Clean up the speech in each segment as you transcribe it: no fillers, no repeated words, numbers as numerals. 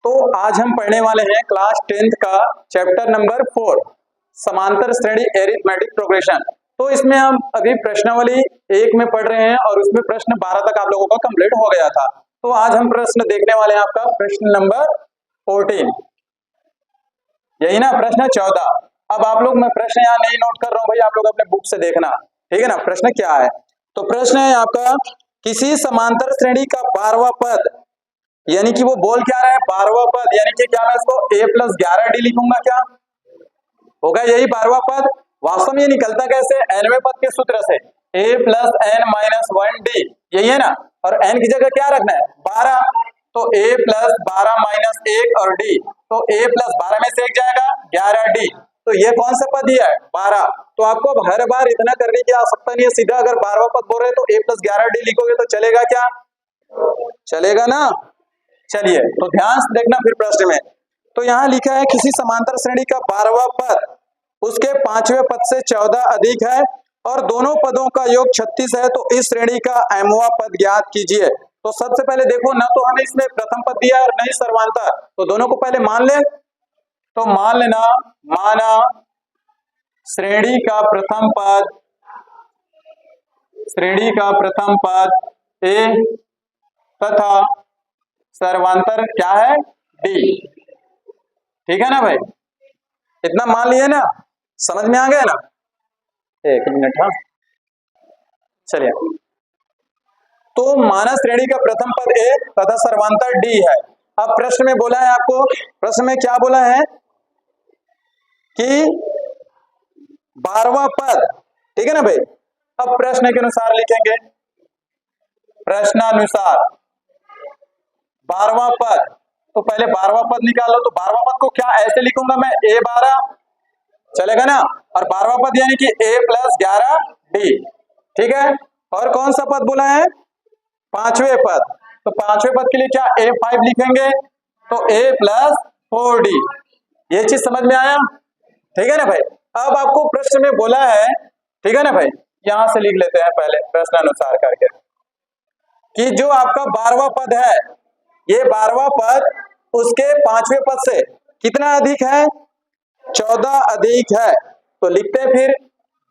तो आज हम पढ़ने वाले हैं क्लास 10th का चैप्टर नंबर 4 समांतर श्रेणी एरिथमेटिक प्रोग्रेशन। तो इसमें हम अभी प्रश्नावली 1 में पढ़ रहे हैं और उसमें प्रश्न 12 तक आप लोगों का कंप्लीट हो गया था। तो आज हम प्रश्न देखने वाले हैं आपका प्रश्न नंबर 14, यही ना, प्रश्न 14। अब आप लोग, मैं प्रश्न यहाँ नहीं नोट कर रहा हूँ भाई, आप लोग अपने बुक से देखना, ठीक है ना। प्रश्न क्या है, तो प्रश्न है आपका, किसी समांतर श्रेणी का 12वां पद, यानी कि वो बोल क्या रहा है 12वां पद, यानी कि क्या मैं इसको a+11d लिखूंगा, क्या होगा यही 12वां पद। वास्तव में ये निकलता कैसे, nवें पद के सूत्र से, a+n-1d, यही है ना। और n की जगह क्या रखना है 12, तो a+12-1 और d, तो a+12 में से एक जाएगा 11d, तो ये कौन सा पद दिया है 12। तो आपको अब हर बार इतना करने की आवश्यकता नहीं है, सीधा अगर 12वां पद बोल रहे तो a+11d लिखोगे तो चलेगा, क्या चलेगा ना। चलिए तो ध्यान से देखना फिर प्रश्न में। तो यहाँ लिखा है किसी समांतर श्रेणी का 12वां पद उसके 5वें पद से 14 अधिक है और दोनों पदों का योग 36 है, तो इस श्रेणी का mवां पद ज्ञात कीजिए। तो सबसे पहले देखो ना, तो हमें इसमें प्रथम पद दिया और नहीं सर्वांतर, तो दोनों को पहले मान ले। तो मान लेना, माना श्रेणी का प्रथम पद a तथा सर्वांतर क्या है d, ठीक है ना भाई, इतना मान लिए ना, समझ में आ गया ना। एक मिनट, हाँ चलिए। तो माना श्रेणी का प्रथम पद a तथा सर्वांतर d है। अब प्रश्न में बोला है आपको, प्रश्न में क्या बोला है कि 12वां पद, ठीक है ना भाई। अब प्रश्न के अनुसार लिखेंगे, प्रश्नानुसार 12वां पद, तो पहले 12वां पद निकालो। तो 12वां पद को क्या ऐसे लिखूंगा मैं, a12, चलेगा ना। और 12वां पद यानी कि a+11d, ठीक है। और कौन सा पद बोला है 5वें पद, तो 5वें पद के लिए क्या a5 लिखेंगे, तो a+4d। ये चीज समझ में आया, ठीक है ना भाई। अब आपको प्रश्न में बोला है, ठीक है ना भाई, यहां से लिख लेते हैं पहले प्रश्नानुसार करके, कि जो आपका 12वां पद है, ये 12वां पद उसके 5वें पद से कितना अधिक है, 14 अधिक है। तो लिखते हैं फिर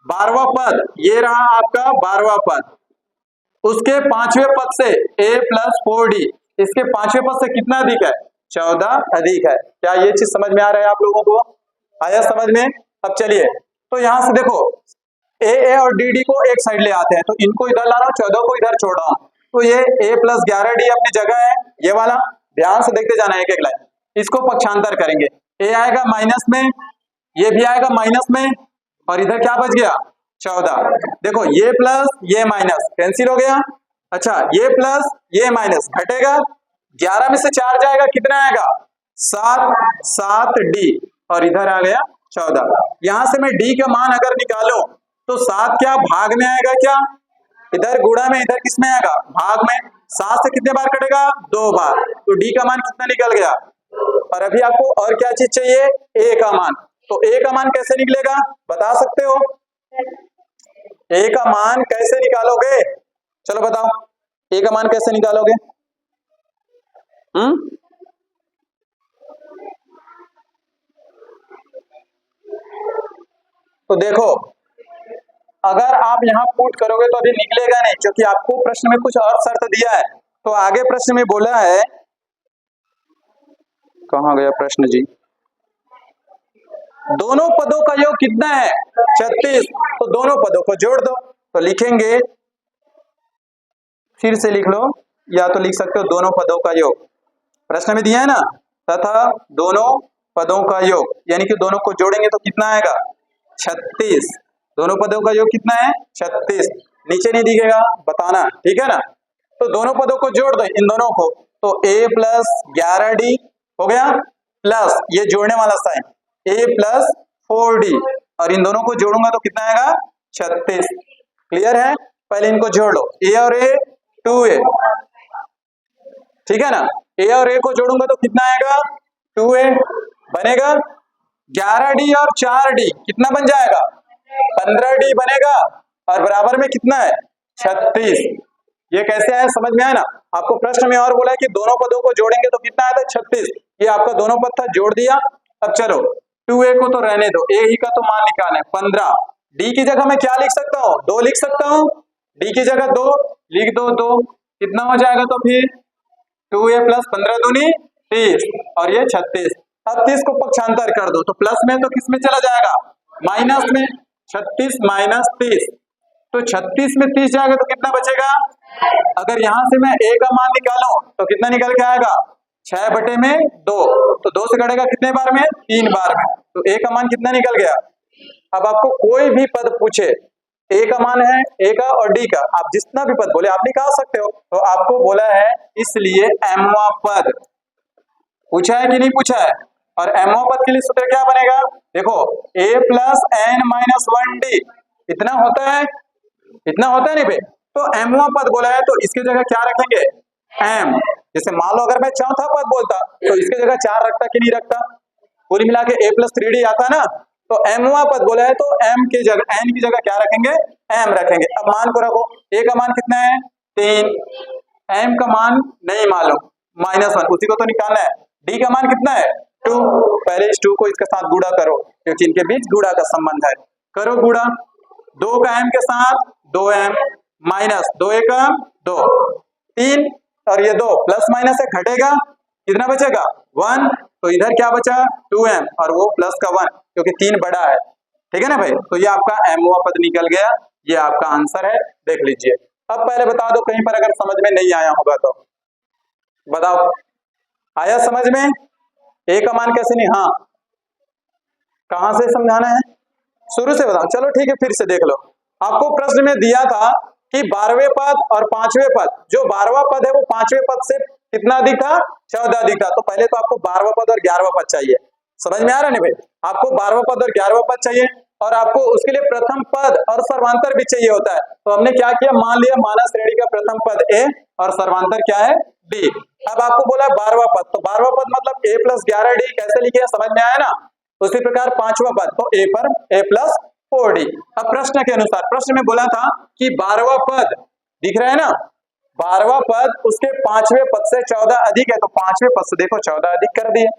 12वां पद, ये रहा आपका 12वां पद, उसके 5वें पद से a+4d, इसके 5वें पद से कितना अधिक है 14 अधिक है। क्या ये चीज समझ में आ रहा है आप लोगों को, आया समझ में। अब चलिए, तो यहां से देखो a और dd को एक साइड ले आते हैं, तो इनको इधर ला रहा हूं, 14 को इधर छोड़ रहा हूं, तो ये a+11d अपनी जगह है, ये वाला ध्यान से देखते जाना एक एक लाइन। इसको पक्षांतर करेंगे, a आएगा माइनस में, ये भी आएगा माइनस में, और इधर क्या बच गया 14। देखो ये प्लस ये माइनस कैंसिल हो गया। अच्छा, ये प्लस ये माइनस घटेगा, 11 में से 4 जाएगा, कितना आएगा 7d, और इधर आ गया 14। यहां से मैं d का मान अगर निकालूं तो 7 क्या भाग में आएगा, क्या इधर गुणा में, इधर किस में आएगा भाग में। 7 से कितने बार कटेगा 2 बार, तो d का मान कितना निकल गया। और अभी आपको और क्या चीज चाहिए, a का मान। तो a का मान कैसे निकलेगा बता सकते हो, a का मान कैसे निकालोगे, चलो बताओ a का मान कैसे निकालोगे। तो देखो, अगर आप यहां पुट करोगे तो अभी निकलेगा नहीं, क्योंकि आपको प्रश्न में कुछ और शर्त दिया है। तो आगे प्रश्न में बोला है, कहां गया प्रश्न जी, दोनों पदों का योग कितना है 36, तो दोनों पदों को जोड़ दो। तो लिखेंगे, फिर से लिख लो, या तो लिख सकते हो दोनों पदों का योग, प्रश्न में दिया है ना, तथा दोनों पदों का योग, यानी कि दोनों को जोड़ेंगे तो कितना आएगा 36, दोनों पदों का योग कितना है 36, नीचे नहीं दिखेगा बताना, ठीक है ना। तो दोनों पदों को जोड़ दो इन दोनों को, तो a+11d हो गया, प्लस ये जोड़ने वाला साइन a+4d, और इन दोनों को जोड़ूंगा तो कितना आएगा 36। क्लियर है, पहले इनको जोड़ लो, a और a 2a, ठीक है ना। a और a को जोड़ूंगा तो कितना आएगा 2a बनेगा, 11d और 4d कितना बन जाएगा 15d बनेगा, और बराबर में कितना है 36। ये कैसे आया समझ में आया ना। आपको प्रश्न में और बोला है कि दोनों पदों को जोड़ेंगे तो कितना आता है 36, ये आपका दोनों पद था, जोड़ दिया। अब चलो 2a को तो रहने दो, a ही का तो मान निकालना है 15। d की जगह मैं क्या लिख सकता हूँ, 2 लिख सकता हूँ, d की जगह 2 लिख दो, 2 कितना हो जाएगा तो फिर 2a प्लस 15 दूनी 30 और ये 36। अब 30 को पक्षांतर कर दो तो प्लस में तो किस में चला जाएगा, माइनस में। 36 माइनस 30 तो 36 में 30 जाएगा तो कितना बचेगा। अगर यहां से मैं a का मान निकालूं तो कितना निकल के आएगा, 6/2। तो 2 से कटेगा कितने बार में, 3 बार में। तो a का मान कितना निकल गया। अब आपको कोई भी पद पूछे, a का मान है a का और d का, आप जितना भी पद बोले आप निकाल सकते हो। तो आपको बोला है इसलिए mवां पद पूछा है कि नहीं पूछा है। और mवां पद के लिए सूत्र क्या बनेगा, देखो a plus n minus 1d इतना होता है, इतना होता है नहीं भाई। तो mवां पद बोला है तो इसकी जगह क्या रखेंगे, m। जैसे मान लो अगर मैं चौथा पद बोलता तो इसकी जगह 4 रखता कि नहीं रखता, पूरी मिला के a प्लस 3d आता ना। तो mवां पद बोला है तो m की जगह n की जगह क्या रखेंगे, m रखेंगे। अब मान को रखो, a का मान कितना है 3, m का मान नहीं मालूम -1 उसी को तो निकालना है, d का मान कितना है 2। पहले इस 2 को इसके साथ गुणा करो क्योंकि इनके बीच गुणा का संबंध है, करो गुणा। 2 का m के साथ 2m माइनस 2 का 2 3 और ये 2 प्लस माइनस है घटेगा, कितना बचेगा 1। तो इधर क्या बचा 2m और वो प्लस का 1 क्योंकि 3 बड़ा है, ठीक है ना भाई। तो ये आपका mवां पद निकल गया, ये आपका आंसर है, देख लीजिए। अब पहले बता दो कहीं पर अगर समझ में नहीं आया होगा तो बताओ, आया समझ में, a का मान कैसे नहीं, हाँ कहां से समझाना है, शुरू से बताओ। चलो ठीक है फिर से देख लो, आपको प्रश्न में दिया था कि 12वें पद और 5वें पद, जो 12वां पद है वो 5वें पद से कितना अधिक था, 14 अधिक था। तो पहले तो आपको 12वां पद और 11वां पद चाहिए, समझ में आ रहा है नहीं भाई। आपको 12वां पद और 11वां पद चाहिए और आपको उसके लिए प्रथम पद और सर्वांतर भी चाहिए होता है। तो हमने क्या किया, मान लिया मानस श्रेणी का प्रथम पद a और सर्वांतर क्या है d। अब आपको बोला 12वां पद, तो 12वां पद मतलब a प्लस 11d कैसे लिखे समझ में आया ना। उसी प्रकार 5वां पद तो a पर a प्लस 4d। अब प्रश्न के अनुसार, प्रश्न में बोला था कि 12वां पद दिख रहा है ना, 12वां पद उसके 5वें पद से 14 अधिक है, तो 5वें पद से देखो 14 अधिक कर दिए।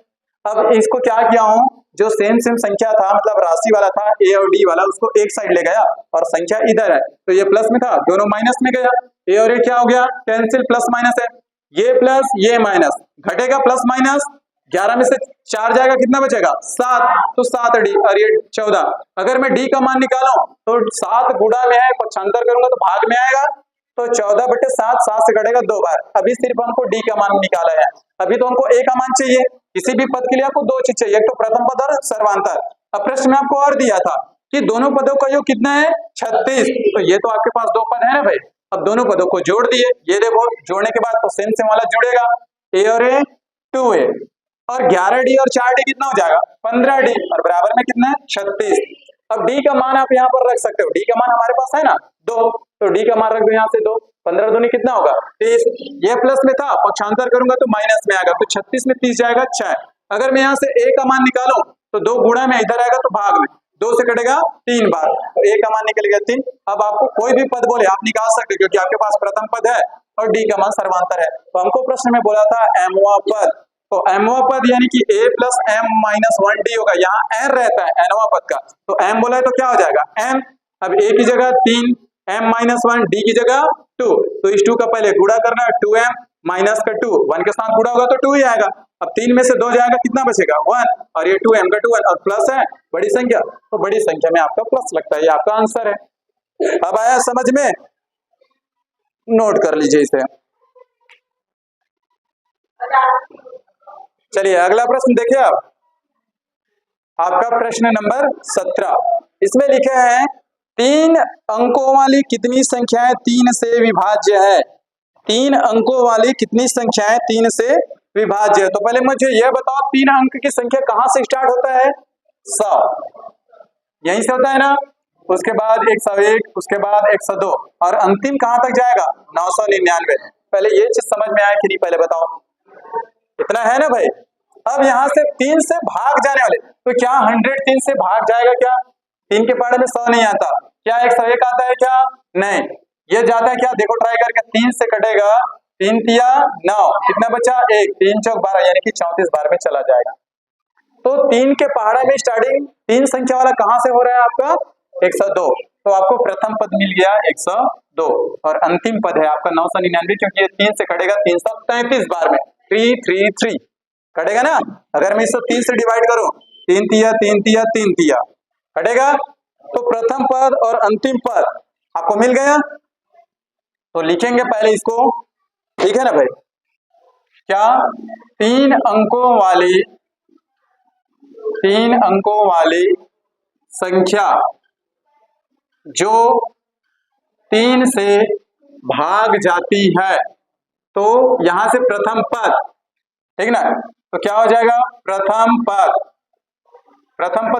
अब इसको क्या किया हूं, जो सेम संख्या था मतलब राशि वाला था a और d वाला, उसको एक साइड ले गया और संख्या इधर है तो ये प्लस में था दोनों माइनस में गया, a और a क्या हो गया कैंसिल, प्लस माइनस है, ये प्लस ये माइनस घटेगा प्लस माइनस, 11 में से 4 जाएगा कितना बचेगा 7, तो 7d और ये 14। अगर मैं d का मान निकालूं तो 7 गुणा में है, पक्षांतर करूंगा तो भाग में आएगा, तो 14/7 7 से घटेगा 2 बार। अभी सिर्फ हमको d का मान निकाला है, अभी तो हमको a का मान चाहिए। किसी भी पद के लिए आपको 2 चीज चाहिए, एक तो प्रथम पद और सर्वांतर। अब प्रश्न में आपको और दिया था कि दोनों पदों का योग कितना है 36, तो ये तो आपके पास 2 पद है ना भाई। अब दोनों पदों को जोड़ दिए, ये देखो जोड़ने के बाद तो सेम वाला जुड़ेगा, a और a 2a और 11d और 4d कितना हो जाएगा 15d और बराबर में कितना है 36। अब d का मान आप यहाँ पर रख सकते हो, d का मान हमारे पास है ना 2, तो d का मान रख दो यहाँ से 2, 15 दूनी कितना होगा 30, ये प्लस में था पक्षांतर करूंगा तो माइनस में आएगा, तो 36 में 30 जाएगा 6। अगर मैं यहाँ से a का मान निकालूं तो 2 गुणा में इधर आएगा तो भाग में 2 से कटेगा 3 बार, तो a का मान निकल गया 3। अब आपको कोई भी पद बोले आप निकाल सकते क्योंकि आपके पास प्रथम पद है और d का मान सर्वांतर है। तो हमको प्रश्न में बोला था mवां पद, तो mवां पद यानी कि a plus m minus 1d होगा, यहाँ n रहता है nवां पद का, तो m बोला है तो क्या हो जाएगा m। अब a की जगह 3, m माइनस 1, d की जगह 2, तो इस 2 का पहले गुणा करना है, 2m माइनस का 2 1 के साथ गुणा होगा तो 2 ही आएगा। अब 3 में से 2 जाएगा कितना बचेगा 1 और ये 2m का 2 1 और प्लस है बड़ी संख्या, तो बड़ी संख्या में आपका प्लस लगता है, ये आपका आंसर है। अब आया समझ में, नोट कर लीजिए इसे। चलिए अगला प्रश्न देखिए, अब आपका प्रश्न नंबर 17, इसमें लिखे हैं 3 अंकों वाली कितनी संख्याएं 3 से विभाज्य है, 3 अंकों वाली कितनी संख्याएं 3 से विभाज्य है। तो पहले मुझे यह बताओ 3 अंक की संख्या कहां से स्टार्ट होता है 100, यहीं से होता है ना, उसके बाद 101, उसके बाद 102 और अंतिम कहां तक जाएगा 999। पहले ये चीज समझ में आया कि नहीं पहले बताओ, इतना है ना भाई। अब यहां से 3 से भाग जाने वाले, तो क्या 100 3 से भाग जाएगा क्या, 3 के पढ़ने में 100 नहीं आता, क्या 101 आता है क्या, नहीं, ये जाता है क्या देखो ट्राई करके, 3 से कटेगा 3 तिया 9, कितना बचा 1, 3 चौक 12 यानी कि 34 बार में चला जाएगा। तो 3 के पहाड़ा में स्टार्टिंग 3 संख्या वाला कहां से हो रहा है आपका 102, तो आपको प्रथम पद मिल गया 102 और अंतिम पद है आपका 999 क्योंकि ये 3 से कटेगा 333 बार में 333 कटेगा ना। अगर मैं इसको 3 से डिवाइड करूं 3 तिया 3 तिया 3 तिया कटेगा, तो प्रथम पद और अंतिम पद आपको मिल गया। तो लिखेंगे पहले इसको, ठीक है ना भाई। क्या 3 अंकों वाली संख्या जो 3 से भाग जाती है, तो यहां से प्रथम पद, ठीक ना, तो क्या हो जाएगा प्रथम पद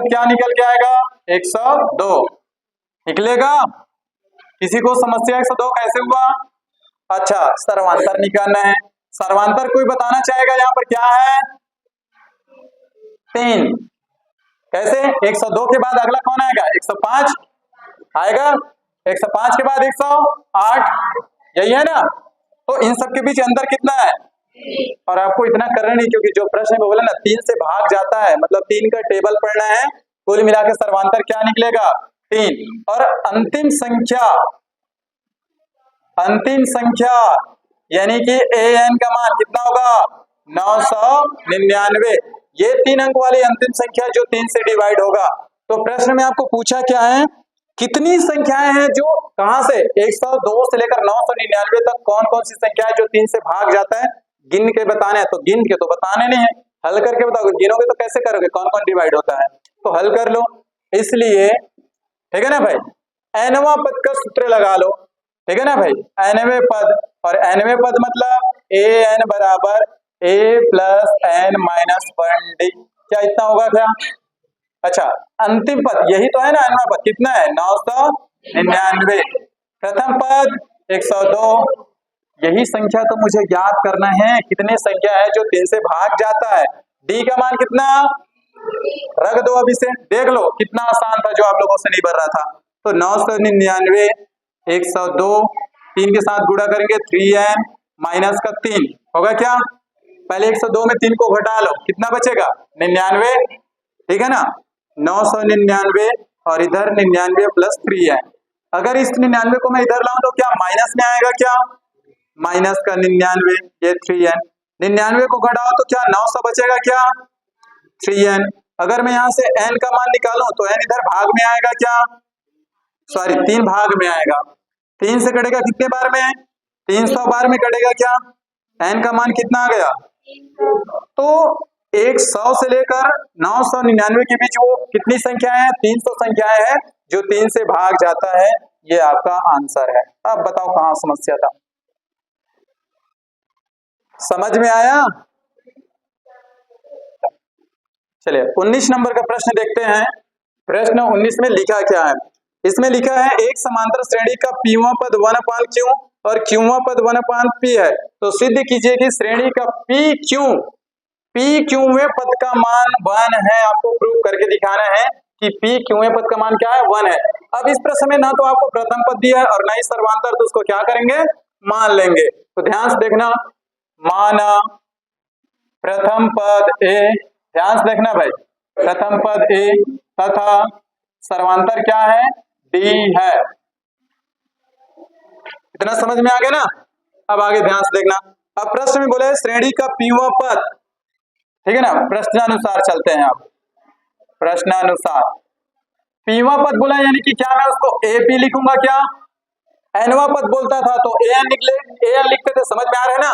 क्या निकल के आएगा 102 निकलेगा। किसी को समस्या 102 कैसे हुआ? अच्छा, सर्वांतर निकालना है। सर्वांतर कोई बताना चाहेगा यहाँ पर क्या है? 3। कैसे? 102 के बाद अगला कौन आएगा? 105 आएगा, 105 के बाद 108, यही है ना। तो इन सब के बीच अंतर कितना है? और आपको इतना करना नहीं, क्योंकि जो प्रश्न में बोला ना 3 से भाग जाता है, मतलब 3 का टेबल पढ़ना है। कुल मिलाकर सर्वांतर क्या निकलेगा 3। और अंतिम संख्या यानी कि an का मान कितना होगा 999। ये 3 अंक वाली अंतिम संख्या जो 3 से डिवाइड होगा। तो प्रश्न में आपको पूछा क्या है, कितनी संख्याएं हैं जो कहां से 102 से लेकर 999 तक कौन कौन सी संख्या है जो 3 से भाग जाता है, गिन के बताना है। तो गिन के तो बताने नहीं है, हल करके बताओगे। गिनोगे तो कैसे करोगे, कौन कौन डिवाइड होता है, तो हल कर लो। इसलिए ठीक है ना भाई, nवां पद का सूत्र लगा लो, ठीक है ना भाई। nवें पद, और nवें पद मतलब an बराबर a plus n minus 1d, क्या इतना होगा क्या? अच्छा, अंतिम पद यही तो है ना, nवां पद कितना है 999, प्रथम पद 102। यही संख्या तो मुझे याद करना है, कितने संख्या है जो 3 से भाग जाता है। d का मान कितना रख दो, अभी से देख लो कितना आसान था, जो आप लोगों से नहीं बन रहा था। तो 999 102 3 के साथ गुणा करेंगे 3n माइनस का 3 होगा क्या? पहले 102 में 3 को घटा लो, कितना बचेगा 99, ठीक है ना। 999 और इधर 99 प्लस 3n। अगर इस 99 को मैं इधर लाऊं तो क्या माइनस में आएगा? क्या माइनस का 99, ये 3n। 99 को घटाओ तो क्या 900 बचेगा? क्या 3n। अगर मैं यहां से n का मान निकालूं तो n इधर भाग में आएगा, क्या सॉरी 3 भाग में आएगा। 3 से कटेगा कितने बार में? 300 बार में कटेगा। क्या n का मान कितना आ गया? तो 100 से लेकर 999 के बीच वो कितनी संख्याएं हैं? 300 संख्याएं हैं जो 3 से भाग जाता है। ये आपका आंसर है। अब बताओ कहां समस्या था, समझ में आया? चलिए 19 नंबर का प्रश्न देखते हैं। प्रश्न 19 में लिखा क्या है? इसमें लिखा है एक समांतर श्रेणी का पीवां पद 1/q और क्यूवां पद 1/p है, तो सिद्ध कीजिए कि श्रेणी का पी क्यूवें पद का मान 1 है। आपको प्रूव करके दिखाना है कि पी क्यूवें पद का मान क्या है 1 है। अब इस प्रश्न में ना तो आपको प्रथम पद दिया है और ना ही सर्वांतर, तो उसको क्या करेंगे मान लेंगे। तो ध्यान से देखना, माना प्रथम पद ए, ध्यान से देखना भाई, प्रथम पद ए तथा सर्वांतर क्या है डी है। इतना समझ में आ गया ना? अब आगे ध्यान से देखना। अब प्रश्न में बोले श्रेणी का पीवां पद, ठीक है ना, प्रश्नानुसार चलते हैं। आप प्रश्नानुसार पीवां पद बोला यानी कि क्या मैं उसको ए पी लिखूंगा? क्या एनवां पद बोलता था तो ए एन लिखते थे, समझ में आ रहा है ना।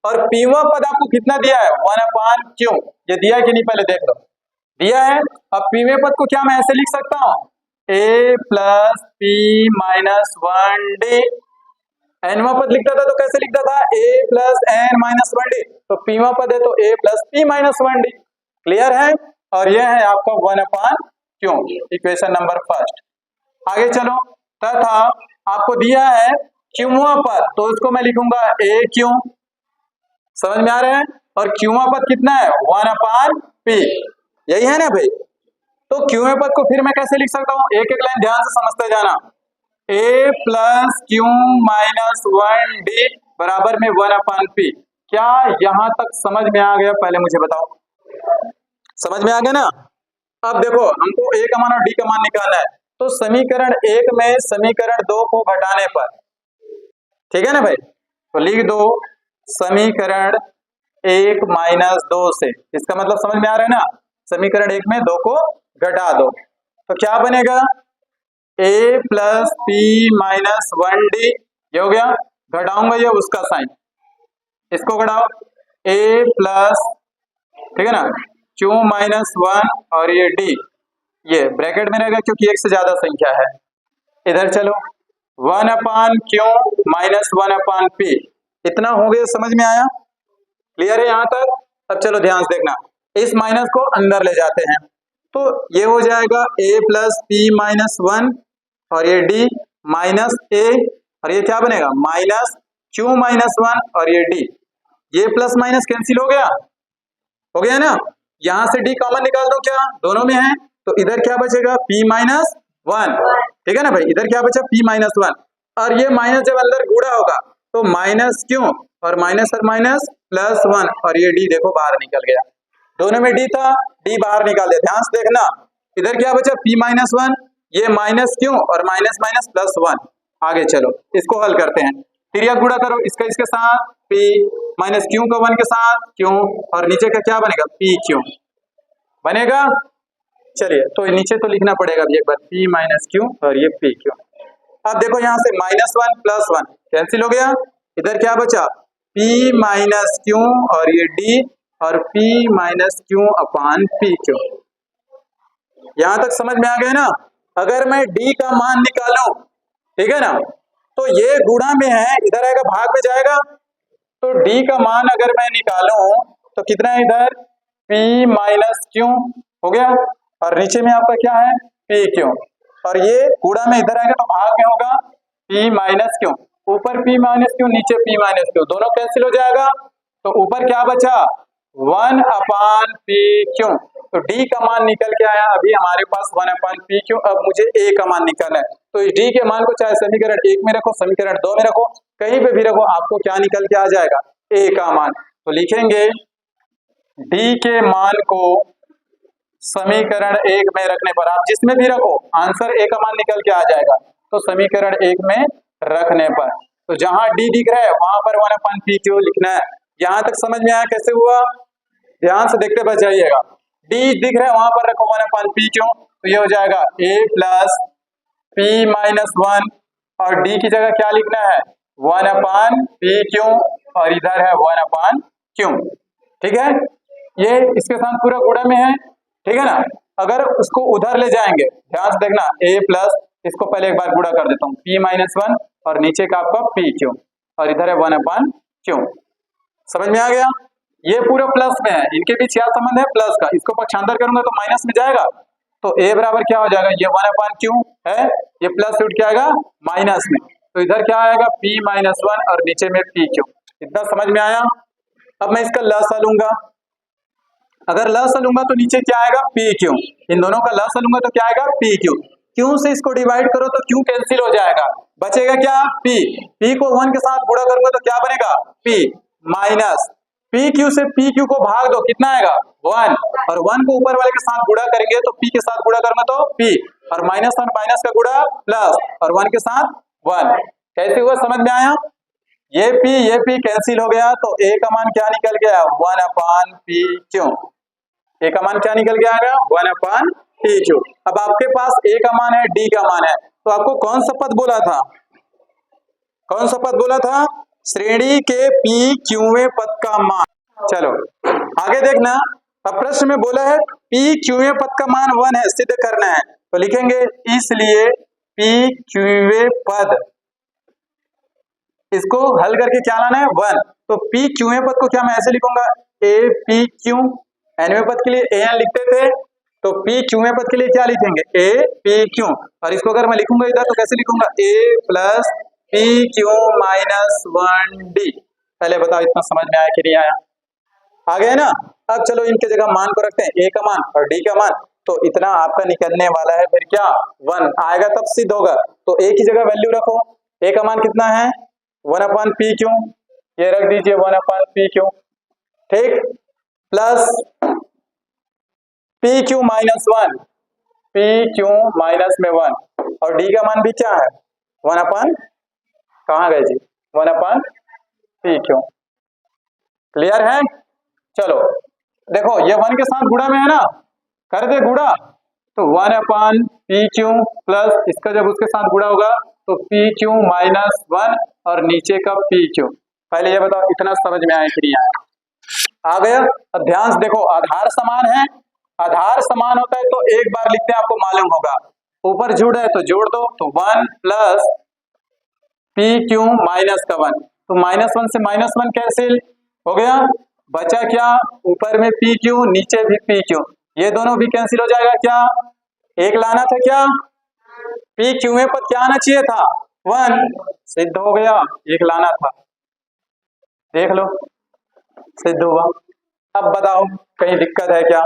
और पीवां पद आपको कितना दिया है 1/q, ये दिया है कि नहीं पहले देख लो, दिया है। अब पीवें पद को क्या मैं ऐसे लिख सकता हूं a plus P minus 1d। एनवां पद लिखता था तो कैसे लिखता था a plus N minus 1d, तो पीवां पद है तो a plus P minus 1d। Clear है? और यह है आपका 1/q, इक्वेशन नंबर फर्स्ट। आगे चलो, तथा आपको दिया है क्यूवां पद, तो उसको मैं लिखूंगा ए क्यू, समझ में आ रहा है। और क्यूवां पद कितना है 1/p, यही है ना भाई। तो क्यूवां पद को फिर मैं कैसे लिख सकता हूं, एक एक लाइन ध्यान से समझते जाना। a plus Q minus 1d बराबर में 1/p। क्या यहां तक समझ में आ गया? पहले मुझे बताओ, समझ में आ गया ना? अब देखो हमको a का मान और d का मान निकालना है, तो समीकरण 1 में समीकरण 2 को घटाने पर, ठीक है ना भाई, तो लिख दो समीकरण 1 माइनस 2 से, इसका मतलब समझ में आ रहा है ना? समीकरण 1 में 2 को घटा दो तो क्या बनेगा? a plus P minus 1d, ये हो गया। घटाऊंगा ये उसका साइन, इसको घटाओ, a प्लस, ठीक है ना, q माइनस 1 और ये d, ये ब्रैकेट में रहेगा क्योंकि एक से ज्यादा संख्या है। इधर चलो 1/q माइनस 1/p, इतना हो गया, समझ में आया? क्लियर है यहाँ तक? अब चलो ध्यान से देखना, इस माइनस को अंदर ले जाते हैं, तो ये हो जाएगा a प्लस पी माइनस 1 और ये d माइनस a, और ये क्या बनेगा? माइनस q माइनस 1 और ये d, ये प्लस माइनस कैंसिल हो गया ना? यहां से d कॉमन निकाल दो, क्या दोनों में है, तो इधर क्या बचेगा? p माइनस 1, ठीक है ना भाई, इधर क्या बचा? p माइनस 1, और ये माइनस जब अंदर गुणा होगा तो माइनस q और माइनस प्लस 1 और ये d देखो बाहर निकल गया, दोनों में d था, d बाहर निकाल दिया। ध्यान से देखना, इधर क्या बचा? p माइनस 1, ये माइनस q और माइनस प्लस 1। आगे चलो इसको हल करते हैं, क्रिया गुणा करो, इसका इसके साथ p माइनस q का 1 के साथ q, और नीचे का क्या बनेगा? p q बनेगा। चलिए तो नीचे तो लिखना पड़ेगा अभी एक बार, p माइनस q और ये p q। अब देखो यहाँ से -1 प्लस 1 कैंसिल हो गया, इधर क्या बचा? p माइनस q और ये d और p माइनस q अपान p q। यहां तक समझ में आ गया ना? अगर मैं d का मान निकालूं, ठीक है ना, तो ये गुणा में है, इधर आएगा भाग में जाएगा, तो d का मान अगर मैं निकालूं तो कितना है? इधर p माइनस q हो गया, और नीचे में आपका क्या है? p q, और ये गुणा में इधर आएगा तो भाग में होगा p माइनस q, ऊपर p माइनस q नीचे p माइनस q, दोनों कैंसिल हो जाएगा, तो ऊपर क्या बचा? 1/p/q। तो d का मान निकल के आया अभी हमारे पास 1/p/q। अब मुझे a का मान निकालना है, तो इस d के मान को चाहे समीकरण 1 में रखो, समीकरण 2 में रखो, कहीं पे भी रखो, आपको क्या निकल के आ जाएगा? a का मान। तो लिखेंगे d के मान को समीकरण 1 में रखने पर, आप जिसमें भी रखो आंसर a का मान निकल के आ जाएगा, तो समीकरण 1 में रखने पर, तो जहां d दिख रहा है वहां पर 1/p/q लिखना है। यहां तक समझ में आया कैसे हुआ? ध्यान से देखते बच जाइएगा, d दिख रहा है वहां पर रखो 1/p/q, तो ये हो जाएगा a प्लस p माइनस 1, और d की जगह क्या लिखना है? 1/p/q, और इधर है 1/q, ठीक है, ये इसके साथ पूरा गुणा में है, ठीक है ना? अगर उसको उधर ले जाएंगे, ध्यान से देखना, a प्लस, इसको पहले एक बार गुणा कर देता हूँ, p माइनस 1 और नीचे का आपका p/q, और इधर है 1/q। समझ में आ गया? ये पूरा प्लस में है, इनके बीच क्या संबंध है? प्लस का, इसको पक्षांतर करूंगा तो माइनस में जाएगा, तो a बराबर क्या हो जाएगा? ये 1/q है, ये प्लस उठ क्या आएगा? माइनस में, तो इधर क्या आएगा? p माइनस 1 और नीचे में p/q। इतना समझ में आया? अब मैं इसका लसा लूंगा, अगर लसा लूंगा तो नीचे क्या आएगा? p/q, इन दोनों का लसा लूंगा तो क्या आएगा? p/q, q से इसको डिवाइड करो तो q कैंसिल हो जाएगा, बचेगा क्या? p, p को 1 के साथ गुणा करूंगा तो क्या बनेगा? p माइनस p/q से p/q को भाग दो, कितना आएगा? 1, और 1 को ऊपर वाले के साथ गुणा करेंगे तो p के साथ गुणा करूंगा तो p, और माइनस का गुणा प्लस, और 1 के साथ 1। कैसे हुआ? समझ में आया? ये p कैंसिल हो गया, तो a का मान क्या निकल गया? 1/p/q। a का मान क्या निकल के आएगा? 1/p/q। अब आपके पास a का मान है, d का मान है, तो आपको कौन सा पद बोला था? कौन सा पद बोला था? श्रेणी के p/qवें पद का मान। चलो आगे देखना, अब प्रश्न में बोला है p/qवें पद का मान 1 है, सिद्ध करना है, तो लिखेंगे इसलिए p/qवें पद, इसको हल करके क्या लाना है? 1। तो p/qवें पद को क्या मैं ऐसे लिखूंगा? a/p/q, nवें पद के लिए an लिखते थे, तो p/qवें पद के लिए क्या लिखेंगे? a/p/q, और इसको अगर मैं लिखूंगा इधर तो कैसे लिखूंगा? a plus p/q minus 1d। पहले बताओ इतना समझ में आया कि नहीं आया? आ गया ना? अब चलो इनके जगह मान को रखते हैं, a का मान और d का मान, तो इतना आपका निकलने वाला है, फिर क्या 1 आएगा तब सिद्ध होगा, तो a की जगह वैल्यू रखो, a का मान कितना है? 1/p/q, ये रख दीजिए 1/PQ, ठीक, plus PQ minus 1, PQ minus में 1, और D का मान भी क्या है 1/, कहाँ गए जी, 1/PQ। क्लियर है? चलो देखो ये 1 के साथ गुणा में है ना, कर दे गुणा, तो 1/PQ प्लस इसका जब उसके साथ गुणा होगा तो PQ माइनस 1 और नीचे का PQ। पहले ये बताओ इतना समझ में आया कि नहीं आया? आ गया? अब ध्यान से देखो, आधार समान है, आधार समान होता है तो एक बार लिखते हैं, आपको मालूम होगा, ऊपर जुड़ है तो जोड़ दो, तो 1 प्लस PQ माइनस का 1, तो -1 से -1 कैंसिल हो गया, बचा क्या, ऊपर में PQ नीचे भी PQ, ये दोनों भी कैंसिल हो जाएगा, क्या एक लाना था, क्या PQ में पर क्या आना चाहिए था 1, सिद्ध हो गया, एक लाना था, देख लो सिद्ध हुआ। अब बताओ कहीं दिक्कत है क्या?